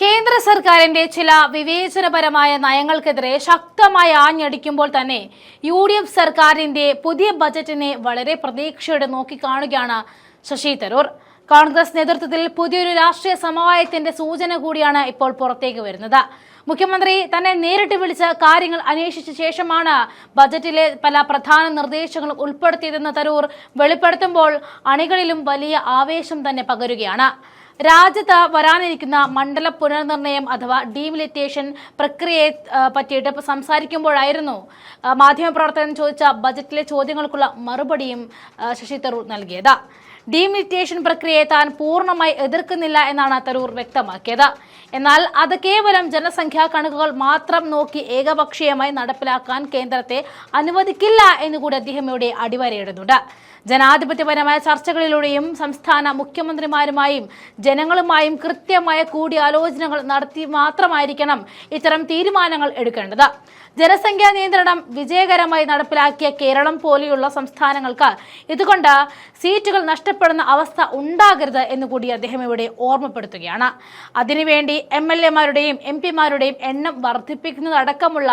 കേന്ദ്ര സർക്കാരിന്റെ ചില വിവേചനപരമായ നയങ്ങൾക്കെതിരെ ശക്തമായി ആഞ്ഞടിക്കുമ്പോൾ തന്നെ യു.ഡി.എഫ് സർക്കാരിന്റെ പുതിയ ബജറ്റിനെ വളരെ പ്രതീക്ഷയോടെ നോക്കിക്കാണുകയാണ് ശശി തരൂർ. കോൺഗ്രസ് നേതൃത്വത്തിൽ പുതിയൊരു രാഷ്ട്രീയ സമവായത്തിന്റെ സൂചന കൂടിയാണ് ഇപ്പോൾ പുറത്തേക്ക് വരുന്നത്. മുഖ്യമന്ത്രി തന്നെ നേരിട്ട് വിളിച്ച് കാര്യങ്ങൾ അന്വേഷിച്ച ശേഷമാണ് ബജറ്റിലെ പല പ്രധാന നിർദ്ദേശങ്ങളും ഉൾപ്പെടുത്തിയതെന്ന് തരൂർ വെളിപ്പെടുത്തുമ്പോൾ അണികളിലും വലിയ ആവേശം തന്നെ പകരുകയാണ്. രാജ്യത്ത് വരാനിരിക്കുന്ന മണ്ഡല പുനർനിർണയം അഥവാ ഡീമിലിറ്റേഷൻ പ്രക്രിയയെ പറ്റിയിട്ട് സംസാരിക്കുമ്പോഴായിരുന്നു മാധ്യമപ്രവർത്തകൻ ചോദിച്ച ബജറ്റിലെ ചോദ്യങ്ങൾക്കുള്ള മറുപടിയും ശശി തരൂർ നൽകിയത്. ഡീമിലിറ്റേഷൻ പ്രക്രിയയെ താൻ പൂർണ്ണമായി എതിർക്കുന്നില്ല എന്നാണ് തരൂർ വ്യക്തമാക്കിയത്. എന്നാൽ അത് കേവലം ജനസംഖ്യാ കണക്കുകൾ മാത്രം നോക്കി ഏകപക്ഷീയമായി നടപ്പിലാക്കാൻ കേന്ദ്രത്തെ അനുവദിക്കില്ല എന്നുകൂടി അദ്ദേഹം ഇവിടെ അടിവരയിടുന്നുണ്ട്. ജനാധിപത്യപരമായ ചർച്ചകളിലൂടെയും സംസ്ഥാന മുഖ്യമന്ത്രിമാരുമായും ജനങ്ങളുമായും കൃത്യമായ കൂടിയാലോചനകൾ നടത്തി മാത്രമായിരിക്കണം ഇത്തരം തീരുമാനങ്ങൾ എടുക്കേണ്ടത്. ജനസംഖ്യാ നിയന്ത്രണം വിജയകരമായി നടപ്പിലാക്കിയ കേരളം പോലെയുള്ള സംസ്ഥാനങ്ങൾക്ക് ഇതുകൊണ്ട് സീറ്റുകൾ നഷ്ടപ്പെടുന്ന അവസ്ഥ ഉണ്ടാകരുത് എന്നുകൂടി അദ്ദേഹം ഇവിടെ ഓർമ്മപ്പെടുത്തുകയാണ്. അതിനുവേണ്ടി MLA-മാരുടെയും MP-മാരുടെയും എണ്ണം വർദ്ധിപ്പിക്കുന്നതടക്കമുള്ള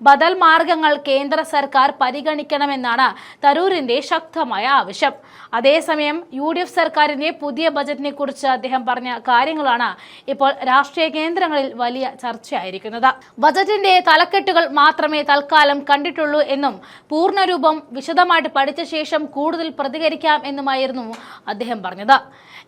ബദൽ മാർഗങ്ങൾ കേന്ദ്ര സർക്കാർ പരിഗണിക്കണമെന്നാണ് തരൂരിന്റെ ശക്തമായ ആവശ്യം. അതേസമയം യു.ഡി.എഫ് സർക്കാരിന്റെ പുതിയ ബജറ്റിനെ കുറിച്ച് അദ്ദേഹം പറഞ്ഞ കാര്യങ്ങളാണ് ഇപ്പോൾ രാഷ്ട്രീയ കേന്ദ്രങ്ങളിൽ വലിയ ചർച്ചയായിരിക്കുന്നത്. ബജറ്റിന്റെ തലക്കെട്ടുകൾ മാത്രമേ തൽക്കാലം കണ്ടിട്ടുള്ളൂ എന്നും പൂർണ്ണരൂപം വിശദമായിട്ട് പഠിച്ച ശേഷം കൂടുതൽ പ്രതികരിക്കാം എന്നുമായിരുന്നു അദ്ദേഹം പറഞ്ഞത്.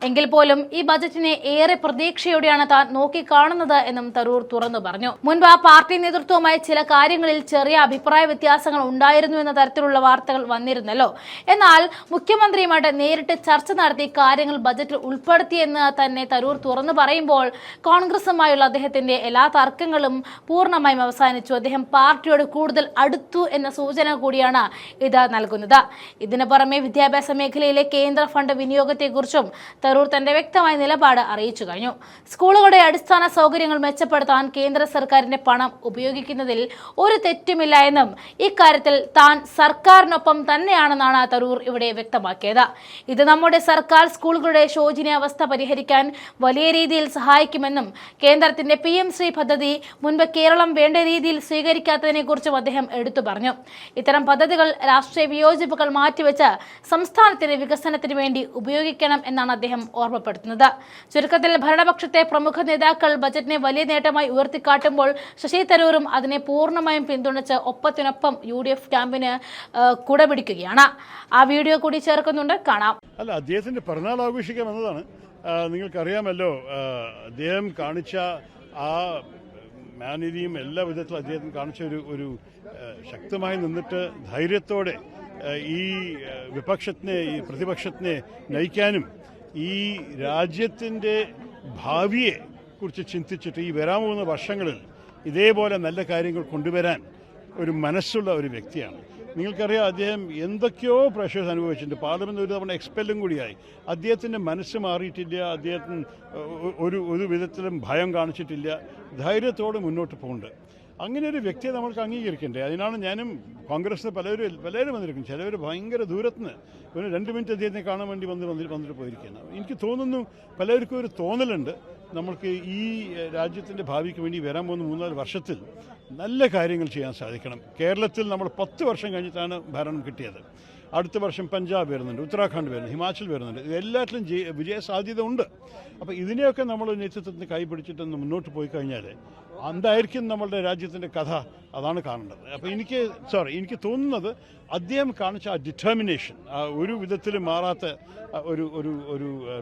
എങ്കിൽ പോലും ഈ ബജറ്റിനെ ഏറെ പ്രതീക്ഷയോടെയാണ് താൻ നോക്കിക്കാണുന്നത് എന്നും തരൂർ തുറന്നു പറഞ്ഞു. മുൻപ് പാർട്ടി നേതൃത്വവുമായി ചില കാര്യങ്ങളിൽ ചെറിയ അഭിപ്രായ വ്യത്യാസങ്ങൾ ഉണ്ടായിരുന്നു എന്ന തരത്തിലുള്ള വാർത്തകൾ വന്നിരുന്നല്ലോ. എന്നാൽ മുഖ്യമന്ത്രിയുമായിട്ട് നേരിട്ട് ചർച്ച നടത്തി കാര്യങ്ങൾ ബജറ്റിൽ ഉൾപ്പെടുത്തിയെന്ന് തന്നെ തരൂർ തുറന്നു പറയുമ്പോൾ കോൺഗ്രസുമായുള്ള അദ്ദേഹത്തിന്റെ എല്ലാ തർക്കങ്ങളും പൂർണ്ണമായും അവസാനിച്ചു. അദ്ദേഹം പാർട്ടിയോട് കൂടുതൽ അടുത്തു എന്ന സൂചന കൂടിയാണ് ഇത് നൽകുന്നത്. ഇതിനു പുറമെ വിദ്യാഭ്യാസ മേഖലയിലെ കേന്ദ്ര ഫണ്ട് വിനിയോഗത്തെക്കുറിച്ചും തരൂർ തന്റെ വ്യക്തമായ നിലപാട് അറിയിച്ചു കഴിഞ്ഞു. സ്കൂളുകളുടെ അടിസ്ഥാന സൗകര്യങ്ങൾ മെച്ചപ്പെടുത്താൻ കേന്ദ്ര സർക്കാരിന്റെ പണം ഉപയോഗിക്കുന്നതിൽ ഒരു തെറ്റുമില്ല എന്നും ഇക്കാര്യത്തിൽ താൻ സർക്കാരിനൊപ്പം തന്നെയാണെന്നാണ് തരൂർ ഇവിടെ വ്യക്തമാക്കിയത്. ഇത് നമ്മുടെ സർക്കാർ സ്കൂളുകളുടെ ശോചനീയാവസ്ഥ പരിഹരിക്കാൻ വലിയ രീതിയിൽ സഹായിക്കുമെന്നും കേന്ദ്രത്തിന്റെ PM ശ്രീ പദ്ധതി മുൻപ് കേരളം വേണ്ട രീതിയിൽ സ്വീകരിക്കാത്തതിനെ കുറിച്ചും അദ്ദേഹം എടുത്തു പറഞ്ഞു. ഇത്തരം പദ്ധതികൾ രാഷ്ട്രീയ വിയോജിപ്പുകൾ മാറ്റിവെച്ച് സംസ്ഥാനത്തിന്റെ വികസനത്തിന് വേണ്ടി ഉപയോഗിക്കണം എന്നാണ് അദ്ദേഹം ഓർമ്മപ്പെടുത്തുന്നത്. ചുരുക്കത്തിൽ ഭരണപക്ഷത്തെ പ്രമുഖ നേതാക്കൾ ബജറ്റിനെ വലിയ നേട്ടമായി ഉയർത്തിക്കാട്ടുമ്പോൾ ശശി തരൂരും അതിനെ പൂർണ്ണമായും പിന്തുണച്ച് ഒപ്പത്തിനൊപ്പം യു.ഡി.എഫ് ക്യാമ്പിന് കുടപിടിക്കുകയാണ്. ആ വീഡിയോ കൂടി ചേർക്കുന്നുണ്ട്, കാണാം. അല്ല, അദ്ദേഹത്തിന്റെ പിറന്നാൾ ആഘോഷിക്കാം എന്നതാണ്. നിങ്ങൾക്കറിയാമല്ലോ, അദ്ദേഹം കാണിച്ച ആ മാന്യതയും എല്ലാ വിധത്തിലും അദ്ദേഹത്തിന് കാണിച്ച ഒരു ശക്തമായി നിന്നിട്ട് ധൈര്യത്തോടെ ഈ വിപക്ഷത്തിനെ, ഈ പ്രതിപക്ഷത്തിനെ നയിക്കാനും ഈ രാജ്യത്തിന്റെ ഭാവിയെ കുറിച്ച് ചിന്തിച്ചിട്ട് ഈ വരാൻ പോകുന്ന വർഷങ്ങളിൽ ഇതേപോലെ നല്ല കാര്യങ്ങൾ കൊണ്ടുവരാൻ ഒരു മനസ്സുള്ള ഒരു വ്യക്തിയാണ്. നിങ്ങൾക്കറിയാം, അദ്ദേഹം എന്തൊക്കെയോ പ്രഷേഴ്സ് അനുഭവിച്ചിട്ടുണ്ട്. പാർലമെന്റ് ഒരു തവണ എക്സ്പെല്ലും കൂടിയായി. അദ്ദേഹത്തിന്റെ മനസ്സ് മാറിയിട്ടില്ല. അദ്ദേഹത്തിന് ഒരു വിധത്തിലും ഭയം കാണിച്ചിട്ടില്ല. ധൈര്യത്തോടെ മുന്നോട്ട് പോകുന്നുണ്ട്. അങ്ങനെ ഒരു വ്യക്തിയെ നമ്മൾക്ക് അംഗീകരിക്കണ്ടേ? അതിനാണ് ഞാനും കോൺഗ്രസിന് പലരും വന്നിരിക്കുന്നു. ചിലവർ ഭയങ്കര ദൂരത്തുനിന്ന് ഒരു 2 മിനിറ്റ് അദ്ദേഹത്തെ കാണാൻ വേണ്ടി വന്നിട്ട് പോയിരിക്കുകയാണ്. എനിക്ക് തോന്നുന്നു പലർക്കും ഒരു തോന്നലുണ്ട്, നമ്മൾക്ക് ഈ രാജ്യത്തിൻ്റെ ഭാവിക്ക് വേണ്ടി വരാൻ പോകുന്ന 3-4 വർഷത്തിൽ നല്ല കാര്യങ്ങൾ ചെയ്യാൻ സാധിക്കണം. കേരളത്തിൽ നമ്മൾ 10 വർഷം കഴിഞ്ഞിട്ടാണ് ഭരണം കിട്ടിയത്. അടുത്ത വർഷം പഞ്ചാബ് വരുന്നുണ്ട്, ഉത്തരാഖണ്ഡ് വരുന്നുണ്ട്, ഹിമാചൽ വരുന്നുണ്ട്. ഇതെല്ലാറ്റിലും വിജയ സാധ്യത ഉണ്ട്. അപ്പോൾ ഇതിനെയൊക്കെ നമ്മൾ നേതൃത്വത്തിന് കൈപിടിച്ചിട്ടൊന്ന് മുന്നോട്ട് പോയി കഴിഞ്ഞാൽ എന്തായിരിക്കും നമ്മളുടെ രാജ്യത്തിൻ്റെ കഥ, അതാണ് കാണേണ്ടത്. അപ്പോൾ എനിക്ക് തോന്നുന്നത് അദ്ദേഹം കാണിച്ച ആ ഡിറ്റർമിനേഷൻ, ഒരു വിധത്തിൽ മാറാത്ത ഒരു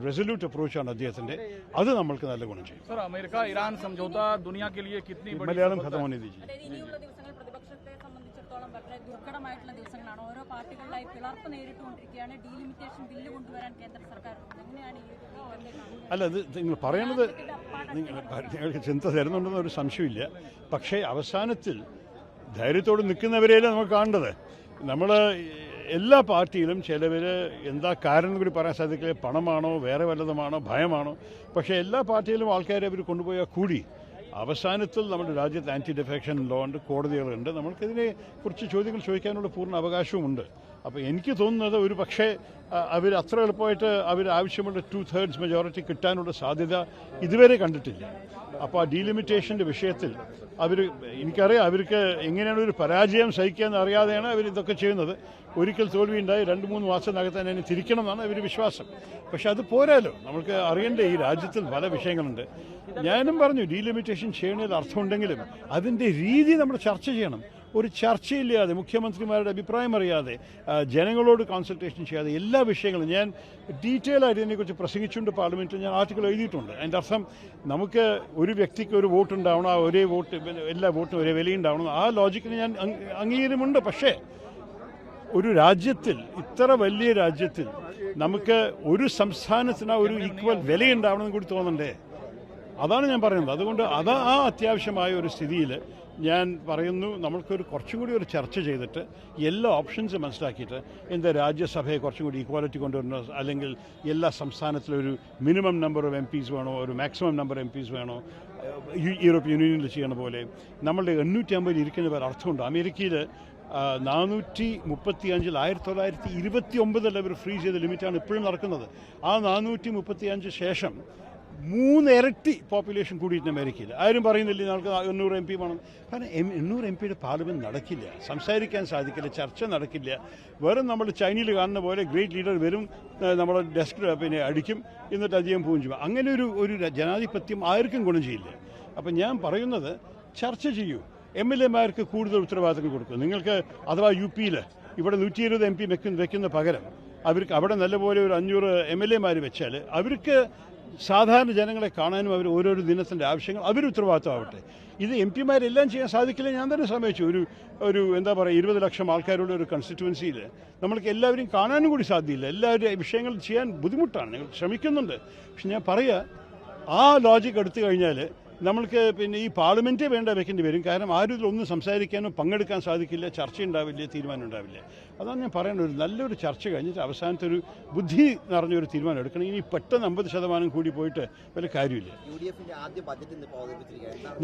റെസൊല്യൂട്ട് അപ്രോച്ചാണ് അദ്ദേഹത്തിൻ്റെ. അത് നമ്മൾക്ക് നല്ല ഗുണം ചെയ്യും. മലയാളം ഖത്തം होने दीजिए. ദുർഘടമായിട്ടുള്ള ദിവസങ്ങളാണ്. ഓരോ പാർട്ടികളിലായി പിളർപ്പ് നേരിട്ടുകൊണ്ടിരിക്കുകയാണ്. ഡീലിമിറ്റേഷൻ ബില്ല് കൊണ്ടുവരാൻ കേന്ദ്ര സർക്കാർ എങ്ങനെയാണ് അല്ല, അത് നിങ്ങൾ പറയണത് നിങ്ങൾക്ക് ചിന്ത തരുന്നുണ്ടെന്ന് ഒരു സംശയമില്ല. പക്ഷേ അവസാനത്തിൽ ധൈര്യത്തോട് നിൽക്കുന്നവരെയല്ലേ നമുക്ക് കാണേണ്ടത്. നമ്മൾ എല്ലാ പാർട്ടിയിലും ചിലവർ എന്താ കാരണം കൂടി പറയാൻ സാധിക്കില്ല. പണമാണോ, വേറെ വല്ലതുമാണോ, ഭയമാണോ? പക്ഷേ എല്ലാ പാർട്ടിയിലും ആൾക്കാരെ അവർ കൊണ്ടുപോയാൽ കൂടി അവസാനത്തിൽ നമ്മുടെ രാജ്യത്ത് ആൻറ്റി ഡിഫെക്ഷൻ ലോ ഉണ്ട്, കോടതികളുണ്ട്. നമുക്കിതിനെ കുറിച്ച് ചോദ്യങ്ങൾ ചോദിക്കാനുള്ള പൂർണ്ണ അവകാശവുമുണ്ട്. അപ്പോൾ എനിക്ക് തോന്നുന്നത് ഒരു പക്ഷേ അവർ അത്ര എളുപ്പമായിട്ട് അവർ ആവശ്യമുള്ള 2/3 മെജോറിറ്റി കിട്ടാനുള്ള സാധ്യത ഇതുവരെ കണ്ടിട്ടില്ല. അപ്പോൾ ആ ഡീലിമിറ്റേഷൻ്റെ വിഷയത്തിൽ എനിക്കറിയാം അവർക്ക് എങ്ങനെയാണ് ഒരു പരാജയം സഹിക്കാമെന്ന് അറിയാതെയാണ് അവർ ഇതൊക്കെ ചെയ്യുന്നത്. ഒരിക്കൽ തോൽവിയുണ്ടായി 2-3 മാസത്തിനകത്ത് തന്നെ തിരിക്കണം എന്നാണ് അവർ വിശ്വാസം. പക്ഷെ അത് പോരാലോ, നമുക്ക് അറിയേണ്ട ഈ രാജ്യത്തിൽ പല വിഷയങ്ങളുണ്ട്. ഞാനും പറഞ്ഞു ഡീലിമിറ്റേഷൻ ചെയ്യുന്നതിൽ അർത്ഥമുണ്ടെങ്കിലും അതിൻ്റെ രീതി നമ്മൾ ചർച്ച ചെയ്യണം. ഒരു ചർച്ചയില്ലാതെ, മുഖ്യമന്ത്രിമാരുടെ അഭിപ്രായം അറിയാതെ, ജനങ്ങളോട് കോൺസൾട്ടേഷൻ ചെയ്യാതെ എല്ലാ വിഷയങ്ങളും ഞാൻ ഡീറ്റെയിൽ ആയിട്ട് ഇതിനെക്കുറിച്ച് പ്രസംഗിച്ചുകൊണ്ട് പാർലമെൻറ്റിൽ ഞാൻ ആർട്ടിക്കിൾ എഴുതിയിട്ടുണ്ട്. അതിൻ്റെ അർത്ഥം നമുക്ക് ഒരു വ്യക്തിക്ക് ഒരു വോട്ട് ഉണ്ടാവണം, ആ ഒരേ വോട്ട് എല്ലാ വോട്ടിനും ഒരേ വിലയുണ്ടാവണം, ആ ലോജിക്കിന് ഞാൻ അംഗീകാരമുണ്ട്. പക്ഷേ ഒരു രാജ്യത്തിൽ, ഇത്ര വലിയ രാജ്യത്തിൽ നമുക്ക് ഒരു സംസ്ഥാനത്തിന് ഒരു ഈക്വൽ വിലയുണ്ടാവണമെന്ന് കൂടി തോന്നണ്ടേ? അതാണ് ഞാൻ പറയുന്നത്. അതുകൊണ്ട് ആ അത്യാവശ്യമായ ഒരു സ്ഥിതിയിൽ ഞാൻ പറയുന്നു, നമ്മൾക്കൊരു കുറച്ചും കൂടി ഒരു ചർച്ച ചെയ്തിട്ട് എല്ലാ ഓപ്ഷൻസും മനസ്സിലാക്കിയിട്ട് എന്താ രാജ്യസഭയെ കുറച്ചും കൂടി ഈക്വാലിറ്റി കൊണ്ടുവരണോ, അല്ലെങ്കിൽ എല്ലാ സംസ്ഥാനത്തിലും ഒരു മിനിമം നമ്പർ ഓഫ് MPs വേണോ, ഒരു മാക്സിമം നമ്പർ MPs വേണോ, യൂറോപ്യൻ യൂണിയനിൽ ചെയ്യുന്ന പോലെ. നമ്മളുടെ 850 ഇരിക്കുന്നവർ അർത്ഥമുണ്ട്. അമേരിക്കയിൽ 435 1929 അവർ ഫ്രീസ് ചെയ്ത ലിമിറ്റാണ് ഇപ്പോഴും നടക്കുന്നത്. ആ 435 ശേഷം 3 ഇരട്ടി പോപ്പുലേഷൻ കൂടിയിട്ട് അമേരിക്കയിൽ. ആരും പറയുന്നില്ല നമുക്ക് 800 MP വേണം. കാരണം 800 MPയുടെ പാർലമെൻറ്റ് നടക്കില്ല, സംസാരിക്കാൻ സാധിക്കില്ല, ചർച്ച നടക്കില്ല. വെറും നമ്മൾ ചൈനയിൽ കാണുന്ന പോലെ ഗ്രേറ്റ് ലീഡർ വരും, നമ്മുടെ ഡെസ്ക് അടിക്കും, എന്നിട്ട് അധികം പോവും ചെയ്യും. അങ്ങനെ ഒരു ജനാധിപത്യം ആർക്കും ഗുണം ചെയ്യില്ല. അപ്പം ഞാൻ പറയുന്നത് ചർച്ച ചെയ്യൂ. MLA-മാർക്ക് കൂടുതൽ ഉത്തരവാദിത്തങ്ങൾ കൊടുക്കും. നിങ്ങൾക്ക് അഥവാ UP ഇവിടെ 120 MP വെക്കുന്ന പകരം അവർക്ക് അവിടെ നല്ലപോലെ ഒരു 500 MLA-മാർ വെച്ചാൽ അവർക്ക് സാധാരണ ജനങ്ങളെ കാണാനും അവർ ഓരോരോ ദിനത്തിൻ്റെ ആവശ്യങ്ങൾ അവർ ഉത്തരവാദിത്തമാവട്ടെ. ഇത് MP-മാരെല്ലാം ചെയ്യാൻ സാധിക്കില്ല. ഞാൻ തന്നെ സമ്മതിച്ചു. ഒരു എന്താ പറയുക 20 ലക്ഷം ആൾക്കാരുടെ ഒരു കോൺസ്റ്റിറ്റ്യുവൻസിയിൽ നമ്മൾക്ക് എല്ലാവരെയും കാണാനും കൂടി സാധ്യമില്ല. എല്ലാവരും വിഷയങ്ങൾ ചെയ്യാൻ ബുദ്ധിമുട്ടാണ്. ഞങ്ങൾ ശ്രമിക്കുന്നുണ്ട്. പക്ഷെ ഞാൻ പറയുക, ആ ലോജിക്ക് എടുത്തു കഴിഞ്ഞാൽ നമ്മൾക്ക് പിന്നെ ഈ പാർലമെൻറ്റേ വെക്കേണ്ടി വരും. കാരണം ആരും ഇതിലൊന്നും സംസാരിക്കാനോ പങ്കെടുക്കാൻ സാധിക്കില്ല, ചർച്ച ഉണ്ടാവില്ല, തീരുമാനം ഉണ്ടാവില്ല. അതാണ് ഞാൻ പറയുന്നത്. ഒരു നല്ലൊരു ചർച്ച കഴിഞ്ഞിട്ട് അവസാനത്തെ ഒരു ബുദ്ധി നിറഞ്ഞൊരു തീരുമാനം എടുക്കണം. ഇനി പെട്ടെന്ന് 50% കൂടി പോയിട്ട് വല്ല കാര്യമില്ല.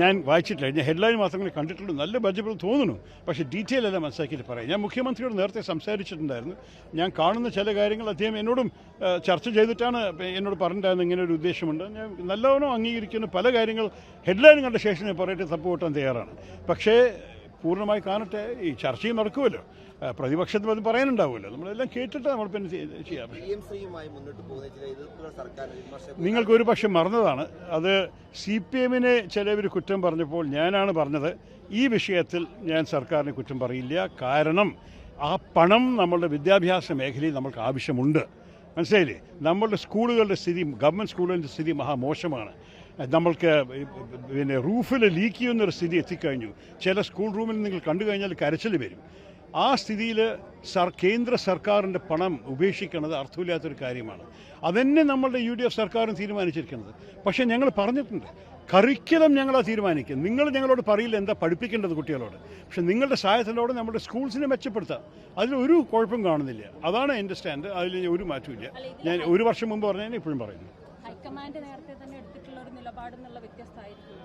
ഞാൻ വായിച്ചിട്ടില്ല, ഞാൻ ഹെഡ്ലൈൻ മാത്രമേ കണ്ടിട്ടുള്ളൂ. നല്ല ബഡ്ജറ്റ് തോന്നുന്നു, പക്ഷേ ഡീറ്റെയിൽ എല്ലാം മനസ്സിലാക്കിയിട്ട് പറയാം. ഞാൻ മുഖ്യമന്ത്രിയോട് നേരത്തെ സംസാരിച്ചിട്ടുണ്ടായിരുന്നു. ഞാൻ കാണുന്ന ചില കാര്യങ്ങൾ അദ്ദേഹം എന്നോടും ചർച്ച ചെയ്തിട്ടാണ് എന്നോട് പറഞ്ഞിട്ടുണ്ടായിരുന്നു ഇങ്ങനെ ഒരു ഉദ്ദേശമുണ്ട്. ഞാൻ നല്ലവണ്ണം അംഗീകരിക്കുന്ന പല കാര്യങ്ങൾ ഹെഡ്ലൈൻ കണ്ട ശേഷം ഞാൻ പറയട്ടെ സപ്പോർട്ട് ചെയ്യാൻ തയ്യാറാണ്. പക്ഷേ പൂർണ്ണമായി കാണട്ടെ, ഈ ചർച്ചയും നടക്കുമല്ലോ, പ്രതിപക്ഷത്തിൽ അത് പറയാനുണ്ടാവുമല്ലോ. നമ്മളെല്ലാം കേട്ടിട്ട് നമ്മൾ പിന്നെ ചെയ്യാം. നിങ്ങൾക്ക് ഒരു പക്ഷെ മറന്നതാണ്, അത് CPM-നെ ചിലവർ കുറ്റം പറഞ്ഞപ്പോൾ ഞാനാണ് പറഞ്ഞത് ഈ വിഷയത്തിൽ ഞാൻ സർക്കാരിനെ കുറ്റം പറയില്ല. കാരണം ആ പണം നമ്മളുടെ വിദ്യാഭ്യാസ മേഖലയിൽ നമ്മൾക്ക് ആവശ്യമുണ്ട്. മനസ്സിലായില്ലേ? നമ്മളുടെ സ്കൂളുകളുടെ സ്ഥിതി, ഗവൺമെൻറ് സ്കൂളുകളുടെ സ്ഥിതി മഹാമോശമാണ്. നമ്മൾക്ക് പിന്നെ റൂഫിൽ ലീക്ക് ചെയ്യുന്നൊരു സ്ഥിതി എത്തിക്കഴിഞ്ഞു. ചില സ്കൂൾ റൂമിൽ നിങ്ങൾ കണ്ടു കഴിഞ്ഞാൽ കരച്ചിൽ വരും. ആ സ്ഥിതിയിൽ കേന്ദ്ര സർക്കാരിൻ്റെ പണം ഉപേക്ഷിക്കുന്നത് അർത്ഥമില്ലാത്തൊരു കാര്യമാണ്. അതന്നെ നമ്മളുടെ UDF സർക്കാരും തീരുമാനിച്ചിരിക്കുന്നത്. പക്ഷേ ഞങ്ങൾ പറഞ്ഞിട്ടുണ്ട്, കറിക്കുലം ഞങ്ങളാ തീരുമാനിക്കും. നിങ്ങൾ ഞങ്ങളോട് പറയില്ല എന്താ പഠിപ്പിക്കേണ്ടത് കുട്ടികളോട്. പക്ഷെ നിങ്ങളുടെ സഹായത്തിലൂടെ നമ്മുടെ സ്കൂൾസിനെ മെച്ചപ്പെടുത്താം. അതിലൊരു കുഴപ്പം കാണുന്നില്ല. അതാണ് എൻ്റെ സ്റ്റാൻഡ്. അതിൽ ഒരു മാറ്റമില്ല. ഞാൻ ഒരു വർഷം മുമ്പ് പറഞ്ഞാൽ ഇപ്പോഴും പറയുന്നു. ഹൈക്കമാൻഡ് നേരത്തെ തന്നെ എടുത്തിട്ടുള്ള ഒരു നിലപാടെന്നുള്ള വ്യത്യസ്തമായിരിക്കും.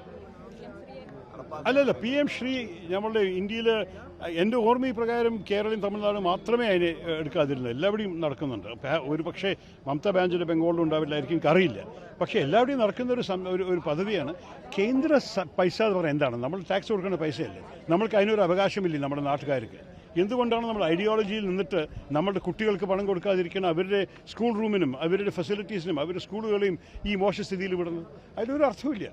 അല്ലല്ല, PM ശ്രീ നമ്മളുടെ ഇന്ത്യയിൽ എൻ്റെ ഓർമ്മ പ്രകാരം കേരളം തമിഴ്നാട് മാത്രമേ അതിനെ എടുക്കാതിരുന്നു. എല്ലാവരുടെയും നടക്കുന്നുണ്ട്. ഒരു പക്ഷേ മമതാ ബാനർജിയുടെ ബംഗാളിലും ഉണ്ടാവില്ലായിരിക്കും, അറിയില്ല. പക്ഷേ എല്ലാവരുടെയും നടക്കുന്ന ഒരു പദ്ധതിയാണ്. കേന്ദ്ര പൈസ എന്ന് പറയുന്നത് എന്താണ്? നമ്മൾ ടാക്സ് കൊടുക്കുന്ന പൈസയല്ലേ. നമ്മൾക്ക് അതിനൊരു അവകാശമില്ലേ നമ്മുടെ നാട്ടുകാർക്ക്? എന്തുകൊണ്ടാണ് നമ്മൾ ഐഡിയോളജിയിൽ നിന്നിട്ട് നമ്മുടെ കുട്ടികൾക്ക് പണം കൊടുക്കാതിരിക്കണം, അവരുടെ സ്കൂൾ റൂമിനും അവരുടെ ഫെസിലിറ്റീസിനും അവരുടെ സ്കൂളുകളെയും ഈ മോശ സ്ഥിതിയിൽ വിടുന്നത്? അതിലൊരു അർത്ഥമില്ല.